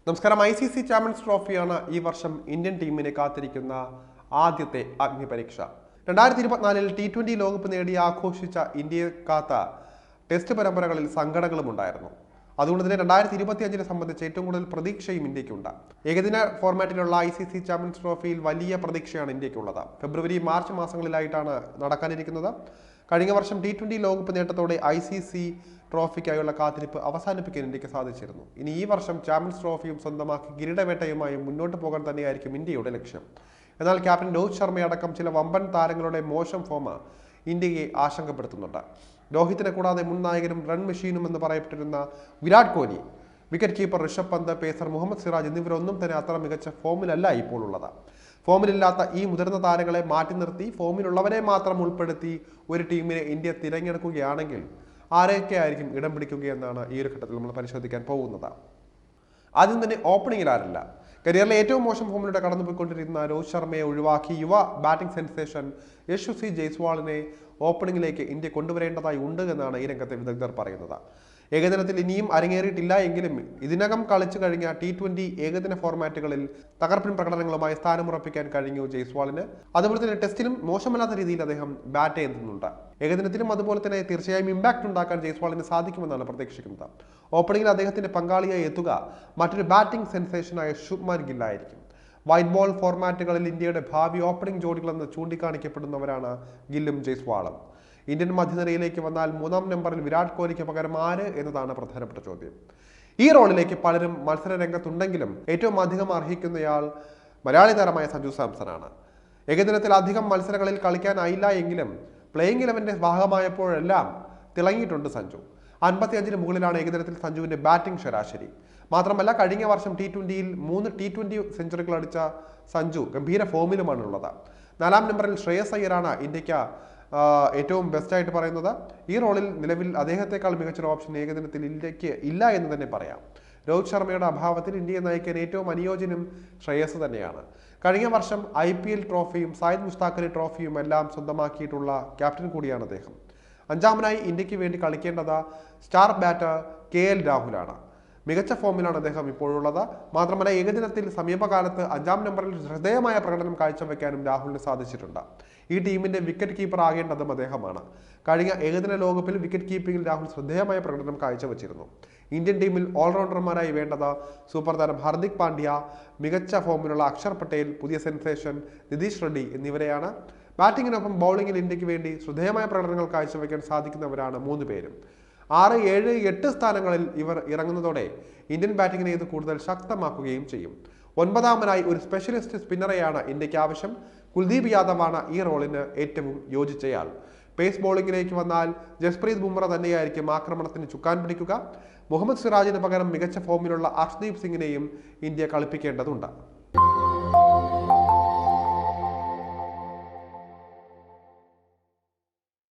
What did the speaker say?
നമസ്കാരം. ICC champions ട്രോഫിയാണ് ഈ വർഷം ഇന്ത്യൻ ടീമിനെ കാത്തിരിക്കുന്ന ആദ്യത്തെ അഗ്നിപരീക്ഷ. 2024 T20 ലോകകപ്പ് നേടി ആഘോഷിച്ച ഇന്ത്യയെ കാത്ത ടെസ്റ്റ് പരമ്പരകളിൽ സങ്കടങ്ങളും ഉണ്ടായിരുന്നു. അതുകൊണ്ട് തന്നെ 2025 സംബന്ധിച്ച് ഏറ്റവും കൂടുതൽ പ്രതീക്ഷയും ഇന്ത്യക്കുണ്ട്. ഏകദിന ഫോർമാറ്റിലുള്ള ICC ചാമ്പ്യൻസ് ട്രോഫിയിൽ വലിയ പ്രതീക്ഷയാണ് ഇന്ത്യക്കുള്ളത്. ഫെബ്രുവരി മാർച്ച് മാസങ്ങളിലായിട്ടാണ് നടക്കാനിരിക്കുന്നത്. കഴിഞ്ഞ വർഷം T20 ലോകകപ്പ് നേട്ടത്തോടെ ICC ട്രോഫിക്കായുള്ള കാത്തിരിപ്പ് അവസാനിപ്പിക്കാൻ ഇന്ത്യക്ക് സാധിച്ചിരുന്നു. ഇനി ഈ വർഷം ചാമ്പ്യൻസ് ട്രോഫിയും സ്വന്തമാക്കി കിരീടവേട്ടയുമായി മുന്നോട്ട് പോകാൻ തന്നെയായിരിക്കും ഇന്ത്യയുടെ ലക്ഷ്യം. എന്നാൽ ക്യാപ്റ്റൻ രോഹിത് ശർമ്മയടക്കം ചില വമ്പൻ താരങ്ങളുടെ മോശം ഫോം ഇന്ത്യയെ ആശങ്കപ്പെടുത്തുന്നുണ്ട്. രോഹിത്തിനെ കൂടാതെ മുൻ നായകനും റൺ മെഷീനും എന്ന് പറയപ്പെട്ടിരുന്ന Virat Kohli, wicket keeper Rishabh Pant, pacer Muhammad Siraj എന്നിവരൊന്നും തന്നെ അത്ര മികച്ച ഫോമിലല്ല ഇപ്പോൾ ഉള്ളത്. ഫോമിലില്ലാത്ത ഈ മുതിർന്ന താരങ്ങളെ മാറ്റി നിർത്തി ഫോമിലുള്ളവരെ മാത്രം ഉൾപ്പെടുത്തി ഒരു ടീമിനെ ഇന്ത്യ തിരഞ്ഞെടുക്കുകയാണെങ്കിൽ ആരൊക്കെ ആയിരിക്കും ഇടം പിടിക്കുകയെന്നാണ് ഈ ഒരു ഘട്ടത്തിൽ നമ്മൾ പരിശോധിക്കാൻ പോകുന്നത്. ആദ്യം തന്നെ ഓപ്പണിംഗിൽ ആരല്ല. കരിയറിലെ ഏറ്റവും മോശം ഫോമിലൂടെ കടന്നുപോയിക്കൊണ്ടിരിക്കുന്ന രോഹിത് ശർമ്മയെ ഒഴിവാക്കി യുവ ബാറ്റിംഗ് സെൻസേഷൻ യശസ്വി ജയ്സ്വാളിനെ ഓപ്പണിംഗിലേക്ക് ഇന്ത്യ കൊണ്ടുവരേണ്ടതായി ഉണ്ട് എന്നാണ് ഈ രംഗത്തെ വിദഗ്ധർ പറയുന്നത്. ഏകദിനത്തിൽ ഇനിയും അരങ്ങേറിയിട്ടില്ല എങ്കിലും ഇതിനകം കളിച്ചു കഴിഞ്ഞ T20 ഏകദിന ഫോർമാറ്റുകളിൽ തകർപ്പൻ പ്രകടനങ്ങളുമായി സ്ഥാനമുറപ്പിക്കാൻ കഴിഞ്ഞു ജയ്സ്വാളിന്. അതുപോലെ തന്നെ ടെസ്റ്റിലും മോശമല്ലാത്ത രീതിയിൽ അദ്ദേഹം ബാറ്റ് ചെയ്യുന്നുണ്ട്. ഏകദിനത്തിലും അതുപോലെ തന്നെ തീർച്ചയായും ഇമ്പാക്ട് ഉണ്ടാക്കാൻ ജയ്സ്വാളിന് സാധിക്കുമെന്നാണ് പ്രതീക്ഷിക്കുന്നത്. ഓപ്പണിംഗിൽ അദ്ദേഹത്തിന്റെ പങ്കാളിയായി എത്തുക മറ്റൊരു ബാറ്റിംഗ് സെൻസേഷനായ ശുഭ്മാൻ ഗിൽ ആയിരിക്കും. വൈറ്റ് ബോൾ ഫോർമാറ്റുകളിൽ ഇന്ത്യയുടെ ഭാവി ഓപ്പണിംഗ് ജോഡികളെന്ന് ചൂണ്ടിക്കാണിക്കപ്പെടുന്നവരാണ് ഗില്ലും ജയ്സ്വാളും. ഇന്ത്യൻ മധ്യനിരയിലേക്ക് വന്നാൽ മൂന്നാം നമ്പറിൽ വിരാട് കോഹ്ലിക്ക് പകരം ആര് എന്നതാണ് പ്രധാനപ്പെട്ട ചോദ്യം. ഈ റോളിലേക്ക് പലരും മത്സര രംഗത്തുണ്ടെങ്കിലും ഏറ്റവും അധികം അർഹിക്കുന്നയാൾ മലയാളി താരമായ സഞ്ജു സാംസൺ ആണ്. ഏകദിനത്തിൽ അധികം മത്സരങ്ങളിൽ കളിക്കാനായില്ല എങ്കിലും പ്ലേയിങ് 11ന്റെ ഭാഗമായപ്പോഴെല്ലാം തിളങ്ങിയിട്ടുണ്ട് സഞ്ജു. 55-ന് മുകളിലാണ് ഏകദിനത്തിൽ സഞ്ജുവിന്റെ ബാറ്റിംഗ് ശരാശരി. മാത്രമല്ല കഴിഞ്ഞ വർഷം T20യിൽ 3 T20 സെഞ്ചുറികൾ അടിച്ച സഞ്ജു ഗംഭീര ഫോമിലുമാണുള്ളത്. 4ാം നമ്പറിൽ ശ്രേയസ് അയ്യരാണ് ഇന്ത്യക്ക് ഏറ്റവും ബെസ്റ്റായിട്ട് പറയുന്നത്. ഈ റോളിൽ നിലവിൽ അദ്ദേഹത്തെക്കാൾ മികച്ചൊരു ഓപ്ഷൻ ഏകദിനത്തിൽ ഇന്ത്യക്ക് ഇല്ല എന്ന് തന്നെ പറയാം. രോഹിത് ശർമ്മയുടെ അഭാവത്തിൽ ഇന്ത്യയെ നയിക്കാൻ ഏറ്റവും അനുയോജ്യനും ശ്രേയസ് തന്നെയാണ്. കഴിഞ്ഞ വർഷം IPL ട്രോഫിയും സായിദ് മുഷ്താഖ് അലി ട്രോഫിയും എല്ലാം സ്വന്തമാക്കിയിട്ടുള്ള ക്യാപ്റ്റൻ കൂടിയാണ് അദ്ദേഹം. അഞ്ചാമനായി ഇന്ത്യക്ക് വേണ്ടി കളിക്കേണ്ടത് സ്റ്റാർ ബാറ്റർ KL രാഹുലാണ്. മികച്ച ഫോമിലാണ് അദ്ദേഹം ഇപ്പോഴുള്ളത്. മാത്രമല്ല ഏകദിനത്തിൽ സമീപകാലത്ത് 5ാം നമ്പറിൽ ശ്രദ്ധേയമായ പ്രകടനം കാഴ്ചവെക്കാനും രാഹുലിന് സാധിച്ചിട്ടുണ്ട്. ഈ ടീമിന്റെ വിക്കറ്റ് കീപ്പർ ആകേണ്ടതും അദ്ദേഹമാണ്. കഴിഞ്ഞ ഏകദിന ലോകകപ്പിൽ വിക്കറ്റ് കീപ്പിംഗിൽ രാഹുൽ ശ്രദ്ധേയമായ പ്രകടനം കാഴ്ചവെച്ചിരുന്നു. ഇന്ത്യൻ ടീമിൽ ഓൾറൗണ്ടർമാരായി വേണ്ടത് സൂപ്പർ താരം ഹാർദിക് പാണ്ഡ്യ, മികച്ച ഫോമിലുള്ള അക്ഷർ പട്ടേൽ, പുതിയ സെൻസേഷൻ നിതീഷ് റെഡ്ഡി എന്നിവരെയാണ്. ബാറ്റിങ്ങിനൊപ്പം ബൗളിംഗിൽ ഇന്ത്യക്ക് വേണ്ടി ശ്രദ്ധേയമായ പ്രകടനങ്ങൾ കാഴ്ചവെക്കാൻ സാധിക്കുന്നവരാണ് 3 പേരും. 6, 7, 8 സ്ഥാനങ്ങളിൽ ഇവർ ഇറങ്ങുന്നതോടെ ഇന്ത്യൻ ബാറ്റിങ്ങിനെ ഇത് കൂടുതൽ ശക്തമാക്കുകയും ചെയ്യും. 9ാമനായി ഒരു സ്പെഷ്യലിസ്റ്റ് സ്പിന്നറെയാണ് ഇന്ത്യക്ക് ആവശ്യം. കുൽദീപ് യാദവാണ് ഈ റോളിന് ഏറ്റവും യോജിച്ചയാൾ. പേസ് ബോളിംഗിലേക്ക് വന്നാൽ ജസ്പ്രീത് ബുംറ തന്നെയായിരിക്കും ആക്രമണത്തിന് ചുക്കാൻ പിടിക്കുക. മുഹമ്മദ് സിറാജിന് പകരം മികച്ച ഫോമിലുള്ള അർഷ്ദീപ് സിംഗിനെയും ഇന്ത്യ കളിപ്പിക്കേണ്ടതുണ്ട്.